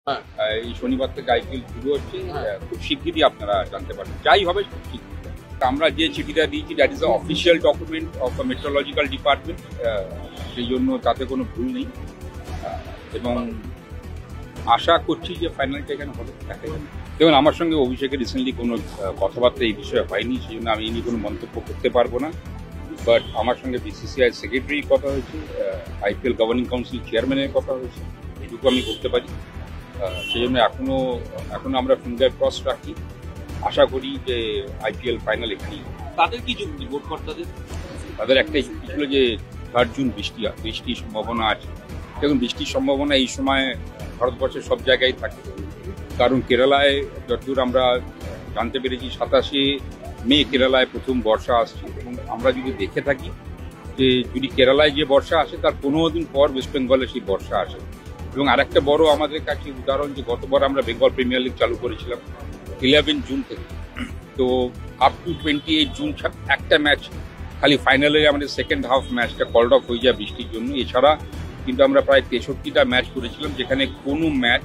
হ্যাঁ, এই শনিবার থেকে আইপিএল শুরু হচ্ছে। খুব শিগগিরই আপনারা জানতে পারবেন, যাই হবে খুব শিগগিরই। আমরা যে চিঠিটা দিয়েছি that is the official document of the meteorological department, সেই জন্য তাতে কোনো ভুল নেই। এবং আশা করছি যে ফাইনালটা এখানে হবে, দেখা যাবে। দেখুন, আমার সঙ্গে অভিষেকের রিসেন্টলি কোনো কথাবার্তা এই বিষয়ে হয়নি, সেই জন্য আমি এই নিয়ে কোনো মন্তব্য করতে পারবো না। বাট আমার সঙ্গে বিসিসিআই সেক্রেটারি কথা হয়েছে, আইপিএল গভর্নিং কাউন্সিল চেয়ারম্যানের কথা হয়েছে, এটুকু আমি করতে পারি। সেই জন্য এখনো আমরা ফিঙ্গার ক্রস রাখি, আশা করি যে আইপিএল ফাইনাল এখানেই। তাদের কি যুক্তি ভোট কর্তাদের? তাদের একটাই যুক্তি ছিল যে 3 জুন বৃষ্টির সম্ভাবনা আছে। দেখুন, বৃষ্টির সম্ভাবনা এই সময় ভারতবর্ষের সব জায়গায় থাকে, কারণ কেরালায় যতদূর আমরা জানতে পেরেছি 27শে মে কেরালায় প্রথম বর্ষা আসছে। এবং আমরা যদি দেখে থাকি যে যদি কেরালায় যে বর্ষা আসে তার 15 দিন পর ওয়েস্ট বেঙ্গলে সেই বর্ষা আসে। এবং আরেকটা বড় আমাদের কাছে উদাহরণ, যে গতবার আমরা বেঙ্গল প্রিমিয়ার লিগ চালু করেছিলাম 11 জুন থেকে, তো আপ টু 28 জুন একটা ম্যাচ খালি ফাইনালে আমাদের সেকেন্ড হাফ ম্যাচটা কল্ড অফ হয়ে যায় বৃষ্টির জন্য। এছাড়া কিন্তু আমরা প্রায় 63টা ম্যাচ করেছিলাম, যেখানে কোনো ম্যাচ